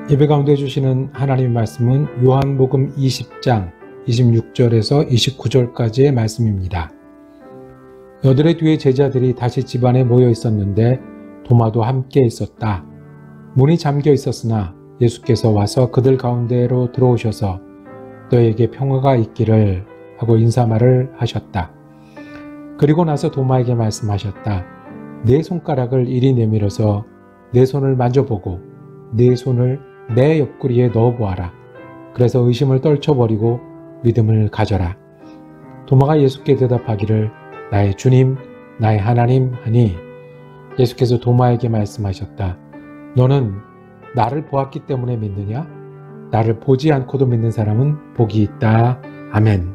예배 가운데 주시는 하나님의 말씀은 요한복음 20장 26절에서 29절까지의 말씀입니다. 여드레 뒤에 제자들이 다시 집안에 모여 있었는데 도마도 함께 있었다. 문이 잠겨 있었으나 예수께서 와서 그들 가운데로 들어오셔서 너에게 평화가 있기를 하고 인사말을 하셨다. 그리고 나서 도마에게 말씀하셨다. 내 손가락을 이리 내밀어서 내 손을 만져보고 내 손을 내 옆구리에 넣어보아라. 그래서 의심을 떨쳐버리고 믿음을 가져라. 도마가 예수께 대답하기를 나의 주님, 나의 하나님 하니 예수께서 도마에게 말씀하셨다. 너는 나를 보았기 때문에 믿느냐? 나를 보지 않고도 믿는 사람은 복이 있다. 아멘.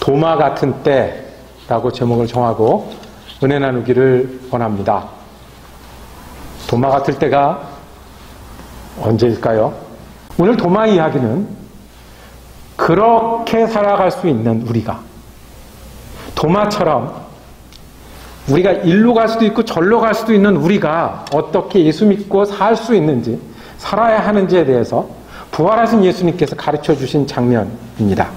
도마 같은 때라고 제목을 정하고 은혜 나누기를 원합니다. 도마 같을 때가 언제일까요? 오늘 도마 이야기는 그렇게 살아갈 수 있는 우리가, 도마처럼 우리가 일로 갈 수도 있고 절로 갈 수도 있는 우리가 어떻게 예수 믿고 살 수 있는지, 살아야 하는지에 대해서 부활하신 예수님께서 가르쳐 주신 장면입니다.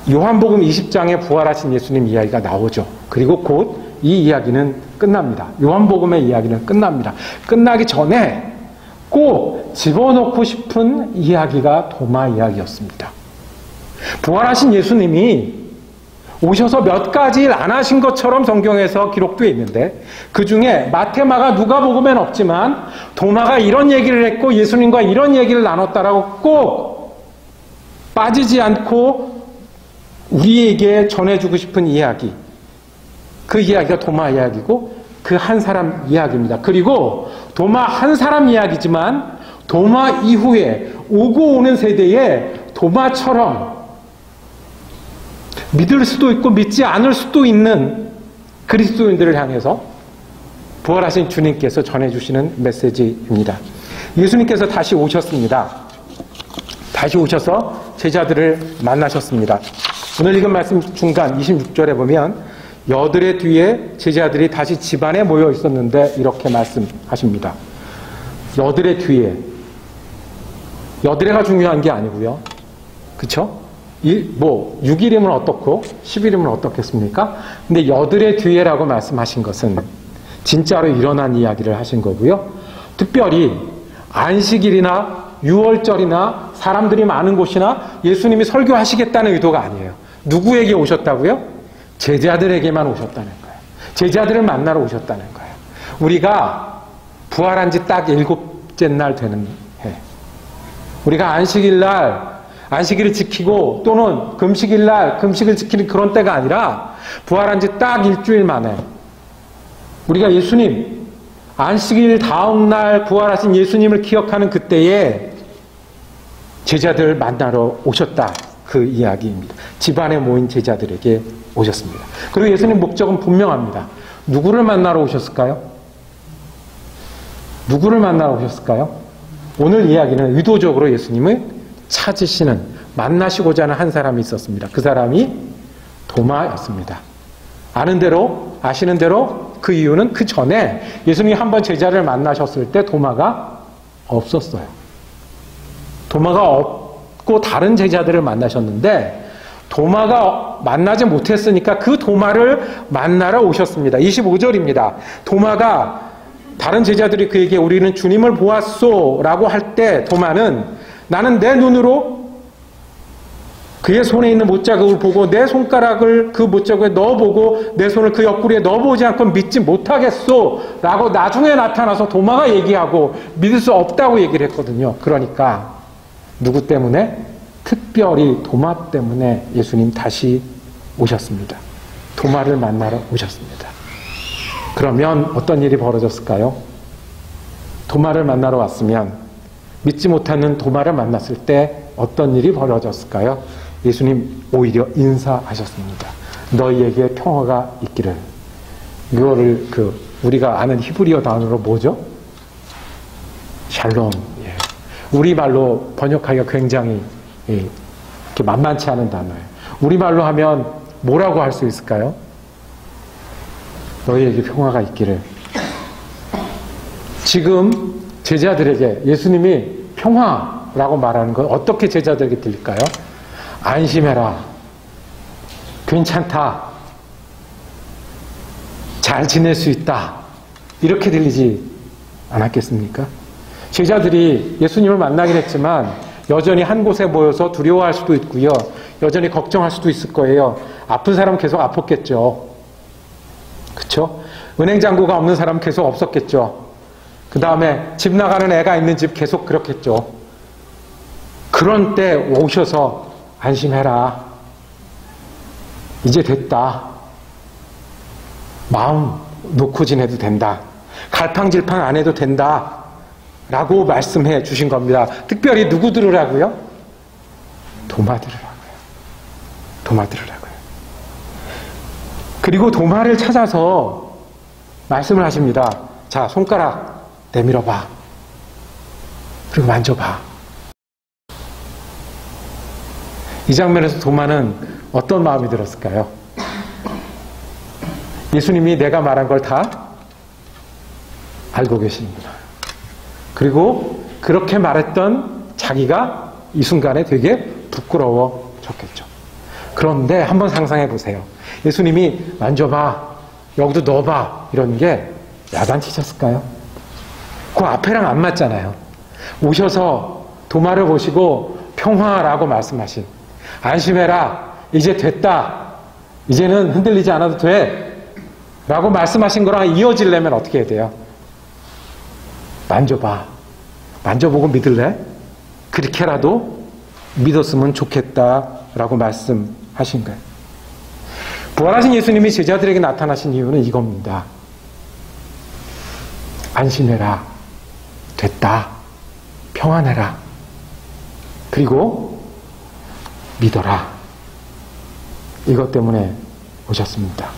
요한복음 20장에 부활하신 예수님 이야기가 나오죠. 그리고 곧 이 이야기는 끝납니다. 요한복음의 이야기는 끝납니다. 끝나기 전에 꼭 집어넣고 싶은 이야기가 도마 이야기였습니다. 부활하신 예수님이 오셔서 몇 가지 일 안 하신 것처럼 성경에서 기록되어 있는데 그 중에 마태, 마가, 누가복음엔 없지만 도마가 이런 얘기를 했고 예수님과 이런 얘기를 나눴다라고 꼭 빠지지 않고 우리에게 전해주고 싶은 이야기, 그 이야기가 도마 이야기고 그 한 사람 이야기입니다. 그리고 도마 한 사람 이야기지만 도마 이후에 오고 오는 세대에 도마처럼 믿을 수도 있고 믿지 않을 수도 있는 그리스도인들을 향해서 부활하신 주님께서 전해주시는 메시지입니다. 예수님께서 다시 오셨습니다. 다시 오셔서 제자들을 만나셨습니다. 오늘 읽은 말씀 중간 26절에 보면 여드레 뒤에 제자들이 다시 집안에 모여 있었는데 이렇게 말씀하십니다. 여드레 뒤에, 여드레가 중요한 게 아니고요. 그쵸? 6일이면 어떻고 10일이면 어떻겠습니까? 근데 여드레 뒤에라고 말씀하신 것은 진짜로 일어난 이야기를 하신 거고요. 특별히 안식일이나 6월절이나 사람들이 많은 곳이나 예수님이 설교하시겠다는 의도가 아니에요. 누구에게 오셨다고요? 제자들에게만 오셨다는 거예요. 제자들을 만나러 오셨다는 거예요. 우리가 부활한 지 딱 7째 날 되는 해. 우리가 안식일을 지키고 또는 금식일날 금식을 지키는 그런 때가 아니라 부활한 지 딱 일주일 만에 우리가 예수님, 안식일 다음 날 부활하신 예수님을 기억하는 그때에 제자들을 만나러 오셨다. 그 이야기입니다. 집안에 모인 제자들에게 오셨습니다. 그리고 예수님 목적은 분명합니다. 누구를 만나러 오셨을까요? 누구를 만나러 오셨을까요? 오늘 이야기는 의도적으로 예수님을 찾으시는, 만나시고자 하는 한 사람이 있었습니다. 그 사람이 도마였습니다. 아시는 대로 그 이유는 그 전에 예수님이 한번 제자를 만나셨을 때 도마가 없었어요. 도마가 없고 다른 제자들을 만나셨는데 도마가 만나지 못했으니까 그 도마를 만나러 오셨습니다. 25절입니다. 도마가 다른 제자들이 그에게 우리는 주님을 보았소 라고 할 때 도마는 나는 내 눈으로 그의 손에 있는 못자국을 보고 내 손가락을 그 못자국에 넣어보고 내 손을 그 옆구리에 넣어보지 않고 믿지 못하겠소 라고 나중에 나타나서 도마가 얘기하고 믿을 수 없다고 얘기를 했거든요. 그러니까 누구 때문에? 특별히 도마 때문에 예수님 다시 오셨습니다. 도마를 만나러 오셨습니다. 그러면 어떤 일이 벌어졌을까요? 도마를 만나러 왔으면 믿지 못하는 도마를 만났을 때 어떤 일이 벌어졌을까요? 예수님 오히려 인사하셨습니다. 너희에게 평화가 있기를. 이거를 우리가 아는 히브리어 단어로 뭐죠? 샬롬. 예. 우리말로 번역하기가 굉장히 이렇게 만만치 않은 단어예요. 우리말로 하면 뭐라고 할 수 있을까요? 너희에게 평화가 있기를. 지금 제자들에게 예수님이 평화라고 말하는 건 어떻게 제자들에게 들릴까요? 안심해라. 괜찮다. 잘 지낼 수 있다. 이렇게 들리지 않았겠습니까? 제자들이 예수님을 만나긴 했지만 여전히 한 곳에 모여서 두려워할 수도 있고요. 여전히 걱정할 수도 있을 거예요. 아픈 사람 계속 아팠겠죠. 그렇죠? 은행 잔고가 없는 사람 계속 없었겠죠. 그 다음에 집 나가는 애가 있는 집 계속 그렇겠죠. 그런 때 오셔서 안심해라. 이제 됐다. 마음 놓고 지내도 된다. 갈팡질팡 안 해도 된다. 라고 말씀해 주신 겁니다. 특별히 누구 들으라고요? 도마 들으라고요. 도마 들으라고요. 그리고 도마를 찾아서 말씀을 하십니다. 자, 손가락 내밀어 봐. 그리고 만져봐. 이 장면에서 도마는 어떤 마음이 들었을까요? 예수님이 내가 말한 걸 다 알고 계시는구나. 그리고 그렇게 말했던 자기가 이 순간에 되게 부끄러워졌겠죠. 그런데 한번 상상해 보세요. 예수님이 만져봐, 여기도 넣어봐 이런 게 야단치셨을까요? 그 앞에랑 안 맞잖아요. 오셔서 도마를 보시고 평화라고 말씀하신, 안심해라, 이제 됐다, 이제는 흔들리지 않아도 돼 라고 말씀하신 거랑 이어지려면 어떻게 해야 돼요? 만져봐. 만져보고 믿을래? 그렇게라도 믿었으면 좋겠다라고 말씀하신 거예요. 부활하신 예수님이 제자들에게 나타나신 이유는 이겁니다. 안심해라. 됐다. 평안해라. 그리고 믿어라. 이것 때문에 오셨습니다.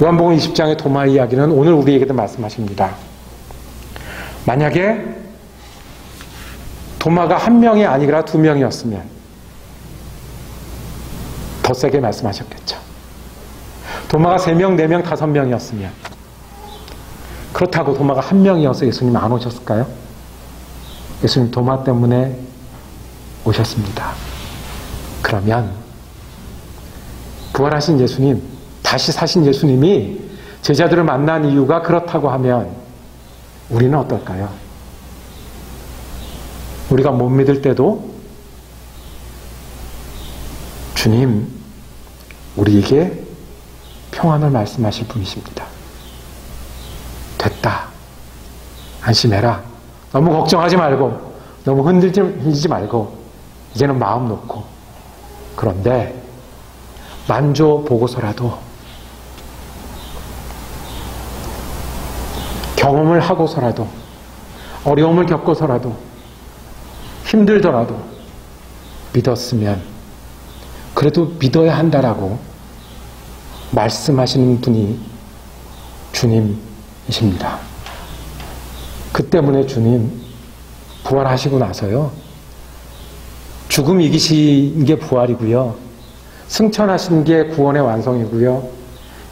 요한복음 20장의 도마 이야기는 오늘 우리에게도 말씀하십니다. 만약에 도마가 한 명이 아니라 두 명이었으면 더 세게 말씀하셨겠죠. 도마가 3명, 4명, 5명이었으면, 그렇다고 도마가 한 명이어서 예수님 안 오셨을까요? 예수님 도마 때문에 오셨습니다. 그러면 부활하신 예수님, 다시 사신 예수님이 제자들을 만난 이유가 그렇다고 하면 우리는 어떨까요? 우리가 못 믿을 때도 주님, 우리에게 평안을 말씀하실 분이십니다. 됐다. 안심해라. 너무 걱정하지 말고, 너무 흔들리지 말고, 이제는 마음 놓고. 그런데 만져보고서라도, 경험을 하고서라도, 어려움을 겪어서라도, 힘들더라도 믿었으면 그래도 믿어야 한다라고 말씀하시는 분이 주님이십니다. 그 때문에 주님 부활하시고 나서요, 죽음 이기신 게 부활이고요, 승천하신 게 구원의 완성이고요,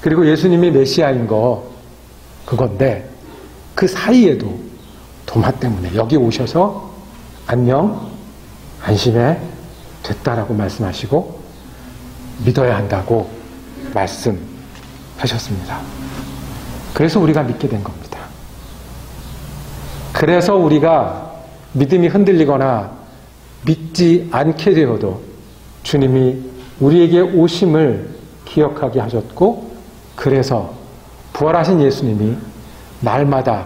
그리고 예수님이 메시아인 거 그건데, 그 사이에도 도마 때문에 여기 오셔서 안녕, 안심해, 됐다라고 말씀하시고 믿어야 한다고 말씀하셨습니다. 그래서 우리가 믿게 된 겁니다. 그래서 우리가 믿음이 흔들리거나 믿지 않게 되어도 주님이 우리에게 오심을 기억하게 하셨고, 그래서 부활하신 예수님이 날마다,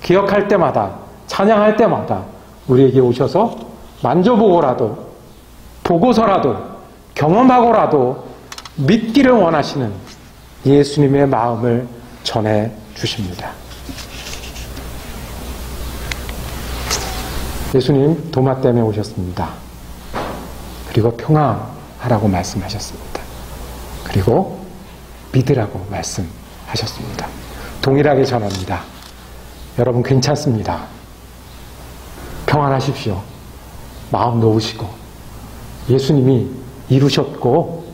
기억할 때마다, 찬양할 때마다 우리에게 오셔서 만져보고라도, 보고서라도, 경험하고라도 믿기를 원하시는 예수님의 마음을 전해 주십니다. 예수님 도마 때문에 오셨습니다. 그리고 평안하라고 말씀하셨습니다. 그리고 믿으라고 말씀하셨습니다. 동일하게 전합니다. 여러분 괜찮습니다. 평안하십시오. 마음 놓으시고, 예수님이 이루셨고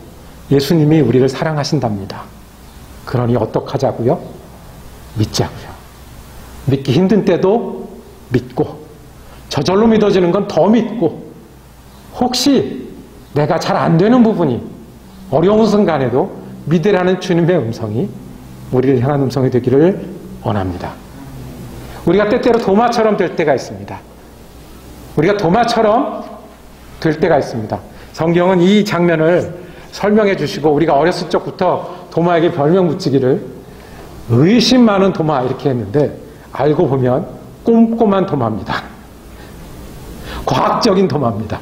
예수님이 우리를 사랑하신답니다. 그 그러니 어떡하자고요? 믿자고요. 믿기 힘든 때도 믿고, 저절로 믿어지는 건 더 믿고, 혹시 내가 잘 안 되는 부분이 어려운 순간에도 믿으라는 주님의 음성이 우리를 향한 음성이 되기를 원합니다. 우리가 때때로 도마처럼 될 때가 있습니다. 우리가 도마처럼 될 때가 있습니다. 성경은 이 장면을 설명해 주시고, 우리가 어렸을 적부터 도마에게 별명 붙이기를 의심 많은 도마 이렇게 했는데, 알고 보면 꼼꼼한 도마입니다. 과학적인 도마입니다.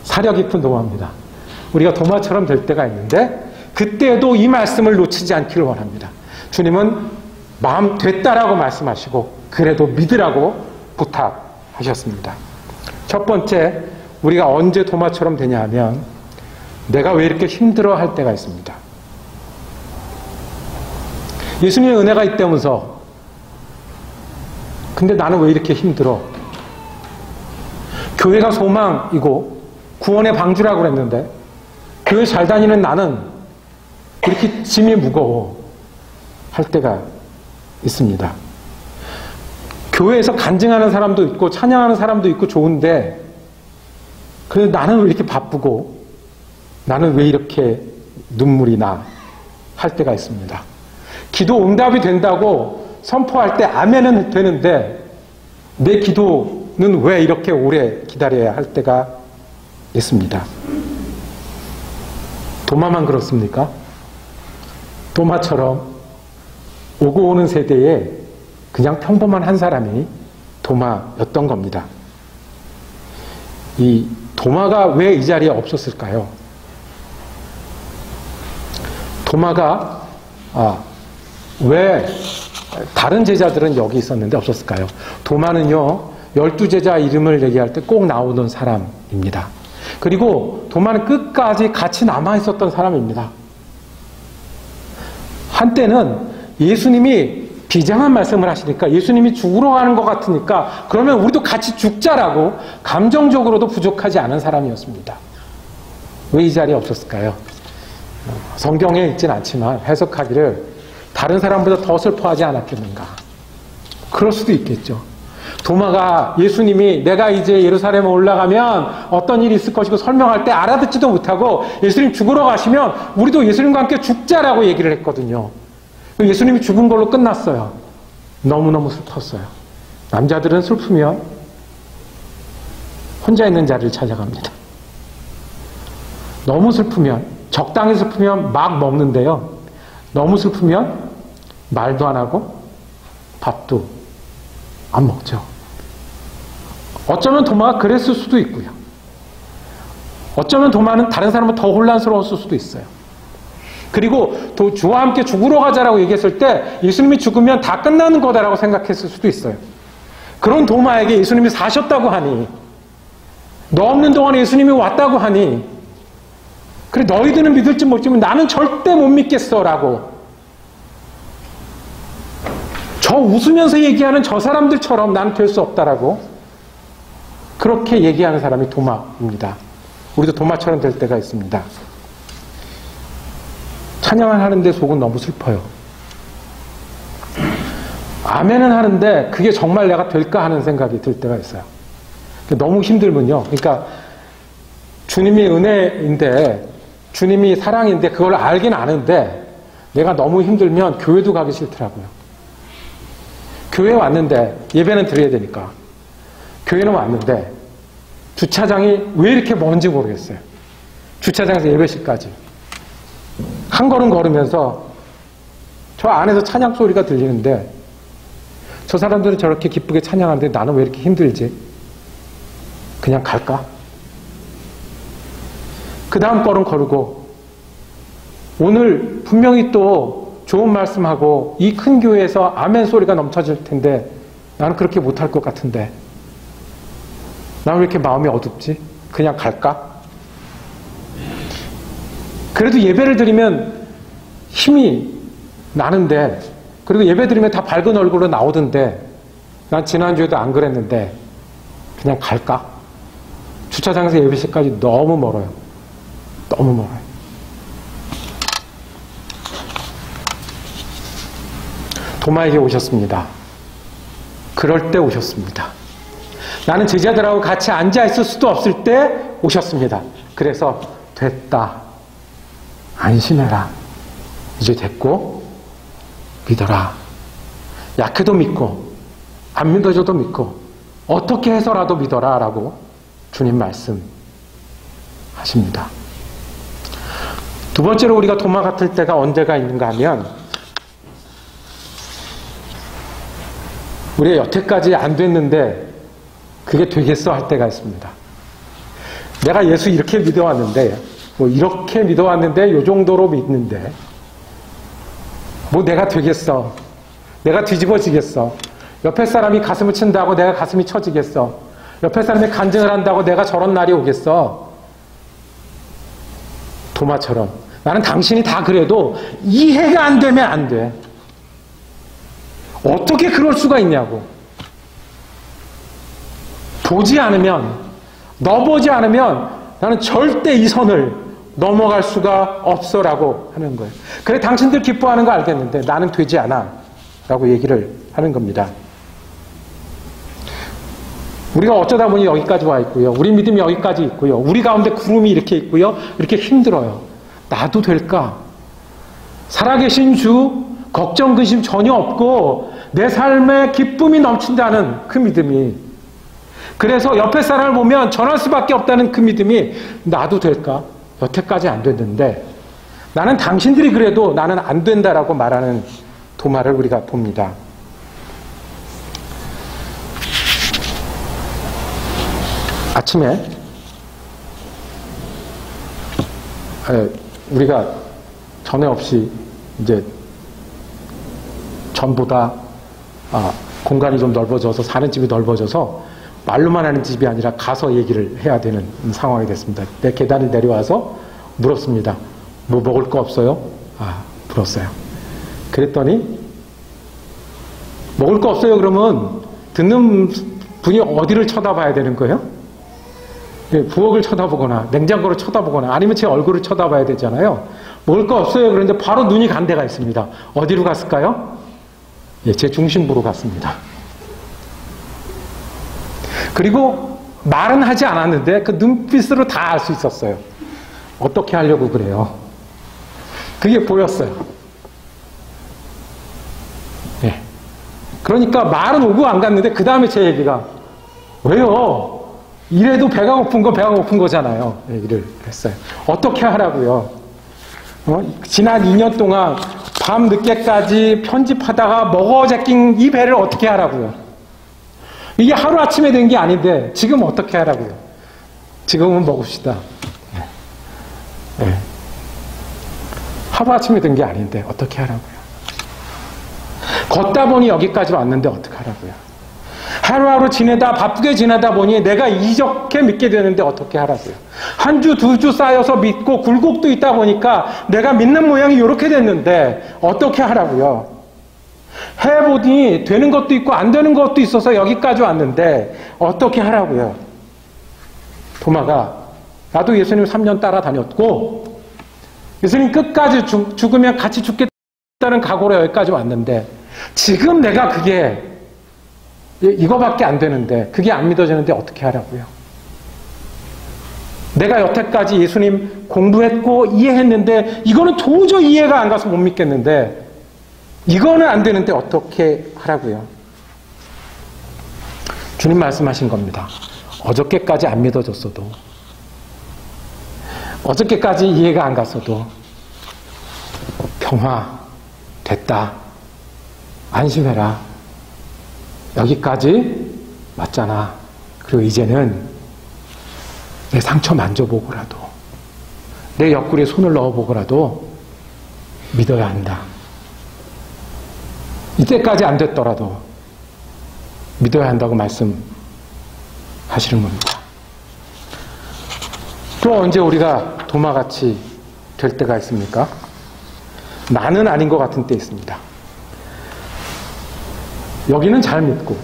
사려 깊은 도마입니다. 우리가 도마처럼 될 때가 있는데, 그때도 이 말씀을 놓치지 않기를 원합니다. 주님은 마음 됐다라고 말씀하시고 그래도 믿으라고 부탁하셨습니다. 첫 번째, 우리가 언제 도마처럼 되냐 하면 내가 왜 이렇게 힘들어 할 때가 있습니다. 예수님의 은혜가 있다면서 근데 나는 왜 이렇게 힘들어? 교회가 소망이고 구원의 방주라고 그랬는데 교회 잘 다니는 나는 이렇게 짐이 무거워 할 때가 있습니다. 교회에서 간증하는 사람도 있고 찬양하는 사람도 있고 좋은데 그래도 나는 왜 이렇게 바쁘고 나는 왜 이렇게 눈물이 나 할 때가 있습니다. 기도 응답이 된다고 선포할 때 아멘은 되는데 내 기도는 왜 이렇게 오래 기다려야 할 때가 있습니다. 도마만 그렇습니까? 도마처럼 오고 오는 세대에 그냥 평범한 한 사람이 도마였던 겁니다. 이 도마가 왜 이 자리에 없었을까요? 도마가 왜 다른 제자들은 여기 있었는데 없었을까요? 도마는요 12제자 이름을 얘기할 때 꼭 나오는 사람입니다. 그리고 도마는 끝까지 같이 남아 있었던 사람입니다. 한때는 예수님이 비장한 말씀을 하시니까 예수님이 죽으러 가는 것 같으니까 그러면 우리도 같이 죽자라고 감정적으로도 부족하지 않은 사람이었습니다. 왜 이 자리에 없었을까요? 성경에 있진 않지만 해석하기를 다른 사람보다 더 슬퍼하지 않았겠는가. 그럴 수도 있겠죠. 도마가 예수님이 내가 이제 예루살렘에 올라가면 어떤 일이 있을 것이고 설명할 때 알아듣지도 못하고 예수님 죽으러 가시면 우리도 예수님과 함께 죽자라고 얘기를 했거든요. 예수님이 죽은 걸로 끝났어요. 너무너무 슬펐어요. 남자들은 슬프면 혼자 있는 자리를 찾아갑니다. 너무 슬프면, 적당히 슬프면 막 먹는데요. 너무 슬프면 말도 안 하고 밥도 안 먹죠. 어쩌면 도마가 그랬을 수도 있고요. 어쩌면 도마는 다른 사람은 더 혼란스러웠을 수도 있어요. 그리고 주와 함께 죽으러 가자라고 얘기했을 때 예수님이 죽으면 다 끝나는 거다라고 생각했을 수도 있어요. 그런 도마에게 예수님이 사셨다고 하니, 너 없는 동안에 예수님이 왔다고 하니, 그래 너희들은 믿을지 모르지만 나는 절대 못 믿겠어라고 저 웃으면서 얘기하는 저 사람들처럼 나는 될 수 없다라고 그렇게 얘기하는 사람이 도마입니다. 우리도 도마처럼 될 때가 있습니다. 찬양을 하는데 속은 너무 슬퍼요. 아멘은 하는데 그게 정말 내가 될까 하는 생각이 들 때가 있어요. 너무 힘들면요. 그러니까 주님이 은혜인데 주님이 사랑인데 그걸 알긴 아는데 내가 너무 힘들면 교회도 가기 싫더라고요. 교회에 왔는데 예배는 드려야 되니까 교회는 왔는데 주차장이 왜 이렇게 먼지 모르겠어요. 주차장에서 예배실까지 한 걸음 걸으면서 저 안에서 찬양 소리가 들리는데 저 사람들은 저렇게 기쁘게 찬양하는데 나는 왜 이렇게 힘들지? 그냥 갈까? 그 다음 걸음 걸고 오늘 분명히 또 좋은 말씀하고 이 큰 교회에서 아멘 소리가 넘쳐질 텐데 나는 그렇게 못할 것 같은데 나는 왜 이렇게 마음이 어둡지? 그냥 갈까? 그래도 예배를 드리면 힘이 나는데 그리고 예배 드리면 다 밝은 얼굴로 나오던데 난 지난주에도 안 그랬는데 그냥 갈까? 주차장에서 예배실까지 너무 멀어요. 너무 멀어요. 도마에게 오셨습니다. 그럴 때 오셨습니다. 나는 제자들하고 같이 앉아있을 수도 없을 때 오셨습니다. 그래서 됐다. 안심해라. 이제 됐고 믿어라. 약해도 믿고 안 믿어줘도 믿고 어떻게 해서라도 믿어라 라고 주님 말씀하십니다. 두 번째로 우리가 도마 같을 때가 언제가 있는가 하면 우리가 여태까지 안 됐는데 그게 되겠어 할 때가 있습니다. 내가 예수 이렇게 믿어왔는데 뭐 이렇게 믿어왔는데 요 정도로 믿는데 뭐 내가 되겠어. 내가 뒤집어지겠어. 옆에 사람이 가슴을 친다고 내가 가슴이 쳐지겠어. 옆에 사람이 간증을 한다고 내가 저런 날이 오겠어. 도마처럼 나는 당신이 다 그래도 이해가 안 되면 안 돼. 어떻게 그럴 수가 있냐고. 보지 않으면, 너보지 않으면 나는 절대 이 선을 넘어갈 수가 없어라고 하는 거예요. 그래 당신들 기뻐하는 거 알겠는데 나는 되지 않아 라고 얘기를 하는 겁니다. 우리가 어쩌다 보니 여기까지 와 있고요. 우리 믿음이 여기까지 있고요. 우리 가운데 구름이 이렇게 있고요. 이렇게 힘들어요. 나도 될까? 살아계신 주 걱정 근심 전혀 없고 내 삶에 기쁨이 넘친다는 그 믿음이, 그래서 옆에 사람을 보면 전할 수밖에 없다는 그 믿음이 나도 될까? 여태까지 안 됐는데 나는 당신들이 그래도 나는 안 된다라고 말하는 도마를 우리가 봅니다. 아침에 우리가 전에 없이 이제 전보다 공간이 좀 넓어져서 사는 집이 넓어져서 말로만 하는 집이 아니라 가서 얘기를 해야 되는 상황이 됐습니다. 내 계단을 내려와서 물었습니다. 뭐 먹을 거 없어요? 물었어요. 그랬더니 먹을 거 없어요 그러면 듣는 분이 어디를 쳐다봐야 되는 거예요? 부엌을 쳐다보거나 냉장고를 쳐다보거나 아니면 제 얼굴을 쳐다봐야 되잖아요. 먹을 거 없어요 그런데 바로 눈이 간 데가 있습니다. 어디로 갔을까요? 제 중심부로 갔습니다. 그리고 말은 하지 않았는데 그 눈빛으로 다 알 수 있었어요. 어떻게 하려고 그래요? 그게 보였어요. 그러니까 말은 오고 안 갔는데 그 다음에 제 얘기가 왜요? 이래도 배가 고픈 건 배가 고픈 거잖아요. 얘기를 했어요. 어떻게 하라고요? 지난 2년 동안 밤 늦게까지 편집하다가 먹어 제낀 이 배를 어떻게 하라고요? 이게 하루아침에 된 게 아닌데 지금 어떻게 하라고요? 지금은 먹읍시다. 하루아침에 된 게 아닌데 어떻게 하라고요? 걷다 보니 여기까지 왔는데 어떻게 하라고요? 하루하루 지내다 바쁘게 지내다 보니 내가 이렇게 믿게 되는데 어떻게 하라고요? 한 주, 두 주 쌓여서 믿고 굴곡도 있다 보니까 내가 믿는 모양이 이렇게 됐는데 어떻게 하라고요? 해보니 되는 것도 있고 안 되는 것도 있어서 여기까지 왔는데 어떻게 하라고요? 도마가 나도 예수님 3년 따라다녔고 예수님 끝까지 죽으면 같이 죽겠다는 각오로 여기까지 왔는데 지금 내가 그게 이거밖에 안 되는데 그게 안 믿어지는데 어떻게 하라고요? 내가 여태까지 예수님 공부했고 이해했는데 이거는 도저히 이해가 안 가서 못 믿겠는데 이거는 안 되는데 어떻게 하라고요? 주님 말씀하신 겁니다. 어저께까지 안 믿어졌어도 어저께까지 이해가 안 갔어도 평화 됐다. 안심해라. 여기까지 맞잖아. 그리고 이제는 내 상처 만져보고라도 내 옆구리에 손을 넣어보고라도 믿어야 한다. 이때까지 안 됐더라도 믿어야 한다고 말씀하시는 겁니다. 또 언제 우리가 도마같이 될 때가 있습니까? 나는 아닌 것 같은 때 있습니다. 여기는 잘 믿고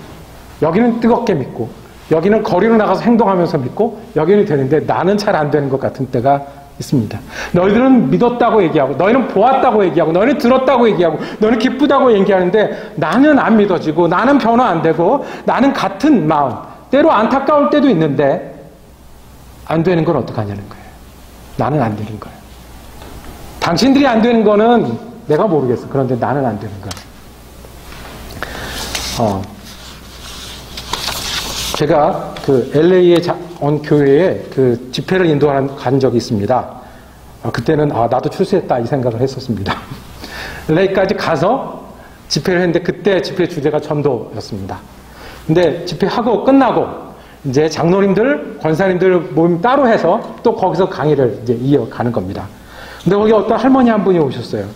여기는 뜨겁게 믿고 여기는 거리로 나가서 행동하면서 믿고 여기는 되는데 나는 잘 안 되는 것 같은 때가 있습니다. 너희들은 믿었다고 얘기하고, 너희는 보았다고 얘기하고, 너희는 들었다고 얘기하고, 너희는 기쁘다고 얘기하는데 나는 안 믿어지고, 나는 변화 안 되고, 나는 같은 마음, 때로 안타까울 때도 있는데 안 되는 건 어떡하냐는 거예요. 나는 안 되는 거예요. 당신들이 안 되는 거는 내가 모르겠어. 그런데 나는 안 되는 거예요. 제가 그 LA에 온 교회에 그 집회를 인도한 적이 있습니다. 그때는 나도 출세했다 이 생각을 했었습니다. LA까지 가서 집회를 했는데 그때 집회 주제가 전도였습니다. 근데 집회하고 끝나고 이제 장로님들, 권사님들 모임 따로 해서 또 거기서 강의를 이제 이어가는 겁니다. 근데 거기 어떤 할머니 한 분이 오셨어요.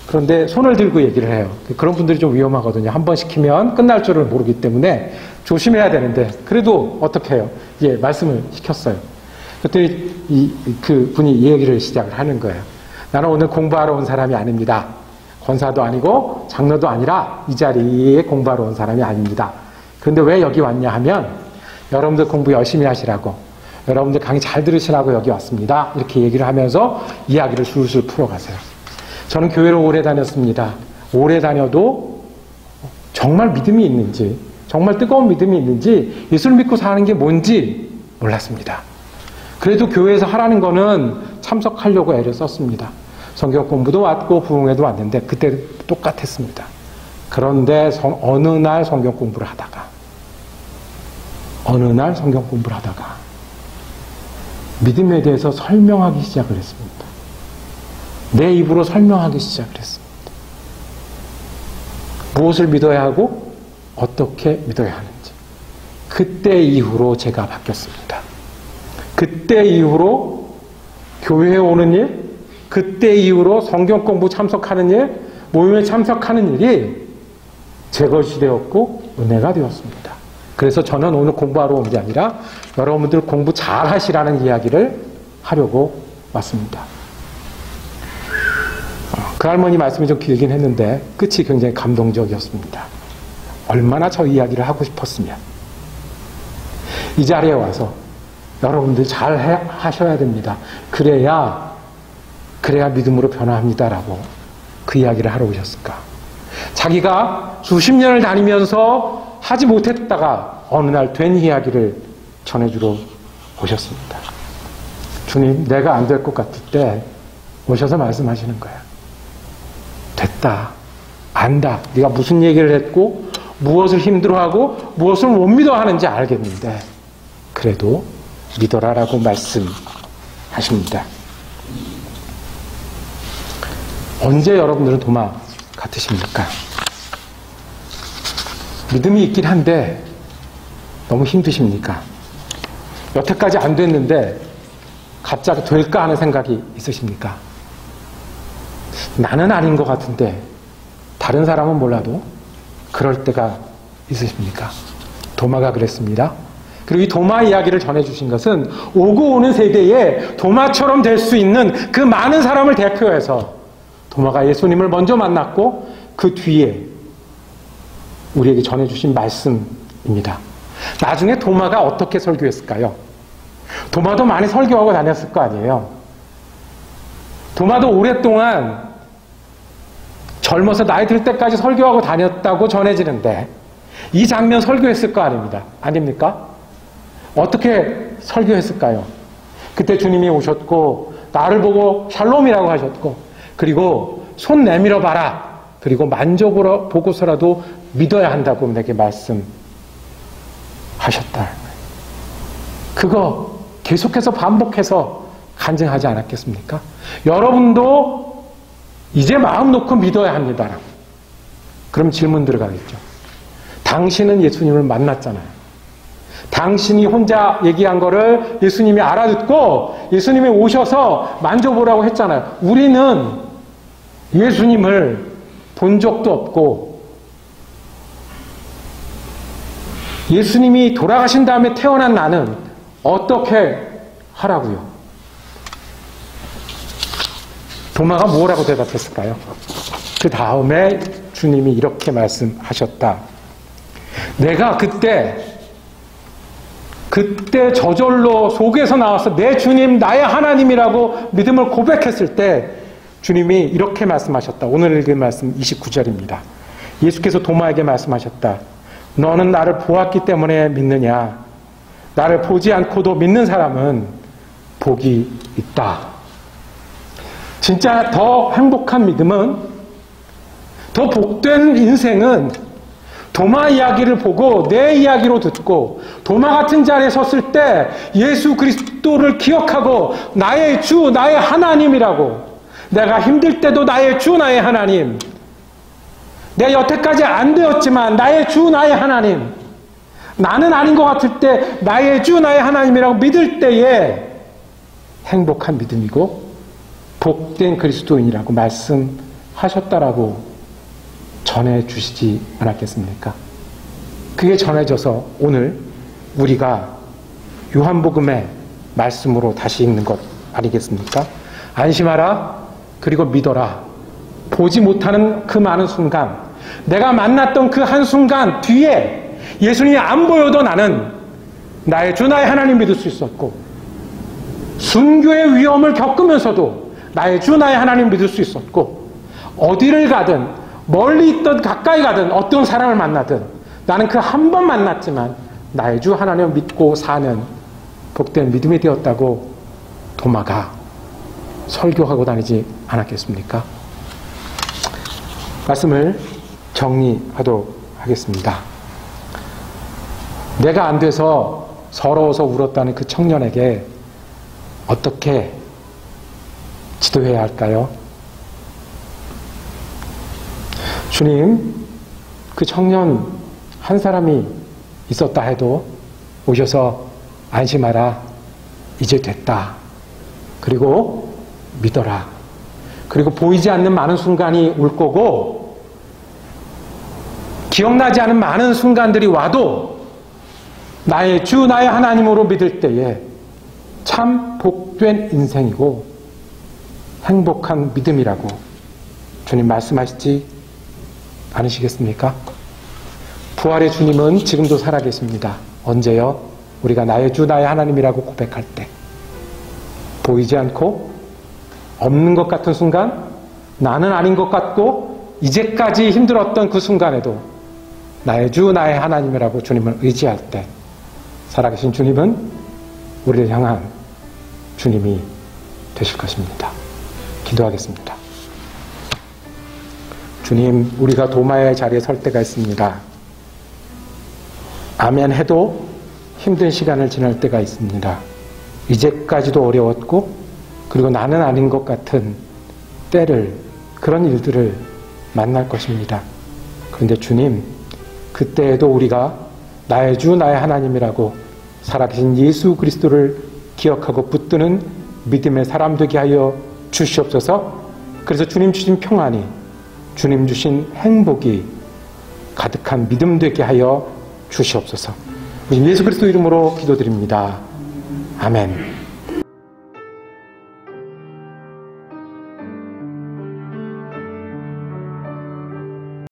그런데 손을 들고 얘기를 해요. 그런 분들이 좀 위험하거든요. 한 번 시키면 끝날 줄을 모르기 때문에 조심해야 되는데 그래도 어떻게 해요? 예, 말씀을 시켰어요. 그때 그 분이 이 얘기를 시작을 하는 거예요. 나는 오늘 공부하러 온 사람이 아닙니다. 권사도 아니고 장로도 아니라 이 자리에 공부하러 온 사람이 아닙니다. 그런데 왜 여기 왔냐 하면 여러분들 공부 열심히 하시라고, 여러분들 강의 잘 들으시라고 여기 왔습니다. 이렇게 얘기를 하면서 이야기를 술술 풀어가세요. 저는 교회를 오래 다녔습니다. 오래 다녀도 정말 믿음이 있는지, 정말 뜨거운 믿음이 있는지, 예수를 믿고 사는 게 뭔지 몰랐습니다. 그래도 교회에서 하라는 거는 참석하려고 애를 썼습니다. 성경 공부도 왔고 부흥회도 왔는데 그때 똑같았습니다. 그런데 어느 날 성경 공부를 하다가 믿음에 대해서 설명하기 시작을 했습니다. 내 입으로 설명하기 시작을 했습니다. 무엇을 믿어야 하고 어떻게 믿어야 하는지. 그때 이후로 제가 바뀌었습니다. 그때 이후로 교회에 오는 일, 그때 이후로 성경 공부 참석하는 일, 모임에 참석하는 일이 제 것이 되었고 은혜가 되었습니다. 그래서 저는 오늘 공부하러 온 게 아니라 여러분들 공부 잘 하시라는 이야기를 하려고 왔습니다. 그 할머니 말씀이 좀 길긴 했는데 끝이 굉장히 감동적이었습니다. 얼마나 저 이야기를 하고 싶었으면. 이 자리에 와서 여러분들 잘 하셔야 됩니다. 그래야 믿음으로 변화합니다라고 그 이야기를 하러 오셨을까. 자기가 수십 년을 다니면서 하지 못했다가 어느 날 된 이야기를 전해주러 오셨습니다. 주님, 내가 안 될 것 같을 때 오셔서 말씀하시는 거야. 됐다. 안다. 네가 무슨 얘기를 했고 무엇을 힘들어하고 무엇을 못 믿어 하는지 알겠는데 그래도 믿어라라고 말씀하십니다. 언제 여러분들은 도마 같으십니까? 믿음이 있긴 한데 너무 힘드십니까? 여태까지 안 됐는데 갑자기 될까 하는 생각이 있으십니까? 나는 아닌 것 같은데 다른 사람은 몰라도 그럴 때가 있으십니까? 도마가 그랬습니다. 그리고 이 도마 이야기를 전해주신 것은 오고 오는 세대에 도마처럼 될 수 있는 그 많은 사람을 대표해서 도마가 예수님을 먼저 만났고 그 뒤에 우리에게 전해주신 말씀입니다. 나중에 도마가 어떻게 설교했을까요? 도마도 많이 설교하고 다녔을 거 아니에요. 도마도 오랫동안 젊어서 나이 들 때까지 설교하고 다녔다고 전해지는데 이 장면 설교했을 거 아닙니까? 어떻게 설교했을까요? 그때 주님이 오셨고 나를 보고 샬롬이라고 하셨고 그리고 손 내밀어 봐라. 그리고 만져보고서라도 믿어야 한다고 내게 말씀하셨다. 그거 계속해서 반복해서 간증하지 않았겠습니까? 여러분도 이제 마음 놓고 믿어야 합니다. 그럼 질문 들어가겠죠. 당신은 예수님을 만났잖아요. 당신이 혼자 얘기한 거를 예수님이 알아듣고 예수님이 오셔서 만져보라고 했잖아요. 우리는 예수님을 본 적도 없고 예수님이 돌아가신 다음에 태어난 나는 어떻게 하라고요? 도마가 뭐라고 대답했을까요? 그 다음에 주님이 이렇게 말씀하셨다. 내가 그때 그때 저절로 속에서 나와서 내 주님 나의 하나님이라고 믿음을 고백했을 때 주님이 이렇게 말씀하셨다. 오늘 읽은 말씀 29절입니다. 예수께서 도마에게 말씀하셨다. 너는 나를 보았기 때문에 믿느냐? 나를 보지 않고도 믿는 사람은 복이 있다. 진짜 더 행복한 믿음은, 더 복된 인생은 도마 이야기를 보고 내 이야기로 듣고 도마 같은 자리에 섰을 때 예수 그리스도를 기억하고 나의 주, 나의 하나님이라고, 내가 힘들 때도 나의 주, 나의 하나님, 내가 여태까지 안 되었지만 나의 주, 나의 하나님, 나는 아닌 것 같을 때 나의 주, 나의 하나님이라고 믿을 때에 행복한 믿음이고 복된 그리스도인이라고 말씀하셨다라고 전해주시지 않았겠습니까? 그게 전해져서 오늘 우리가 요한복음의 말씀으로 다시 읽는 것 아니겠습니까? 안심하라, 그리고 믿어라. 보지 못하는 그 많은 순간, 내가 만났던 그 한순간 뒤에 예수님이 안 보여도 나는 나의 주, 나의 하나님 믿을 수 있었고, 순교의 위험을 겪으면서도 나의 주, 나의 하나님 믿을 수 있었고, 어디를 가든 멀리 있든 가까이 가든 어떤 사람을 만나든 나는 그 한 번 만났지만 나의 주 하나님을 믿고 사는 복된 믿음이 되었다고 도마가 설교하고 다니지 않았겠습니까? 말씀을 정리하도록 하겠습니다. 내가 안 돼서 서러워서 울었다는 그 청년에게 어떻게 지도해야 할까요? 주님, 그 청년 한 사람이 있었다 해도 오셔서 안심하라, 이제 됐다, 그리고 믿어라, 그리고 보이지 않는 많은 순간이 올 거고 기억나지 않은 많은 순간들이 와도 나의 주, 나의 하나님으로 믿을 때에 참 복된 인생이고 행복한 믿음이라고 주님 말씀하시지 않으시겠습니까? 부활의 주님은 지금도 살아계십니다. 언제요? 우리가 나의 주, 나의 하나님이라고 고백할 때, 보이지 않고 없는 것 같은 순간, 나는 아닌 것 같고 이제까지 힘들었던 그 순간에도 나의 주, 나의 하나님이라고 주님을 의지할 때 살아계신 주님은 우리를 향한 주님이 되실 것입니다. 기도하겠습니다. 주님, 우리가 도마의 자리에 설 때가 있습니다. 아멘 해도 힘든 시간을 지날 때가 있습니다. 이제까지도 어려웠고, 그리고 나는 아닌 것 같은 때를, 그런 일들을 만날 것입니다. 그런데 주님, 그때에도 우리가 나의 주, 나의 하나님이라고 살아계신 예수 그리스도를 기억하고 붙드는 믿음의 사람 되게 하여 주시옵소서. 그래서 주님 주신 평안이, 주님 주신 행복이 가득한 믿음 되게 하여 주시옵소서. 우리 예수 그리스도 이름으로 기도드립니다. 아멘.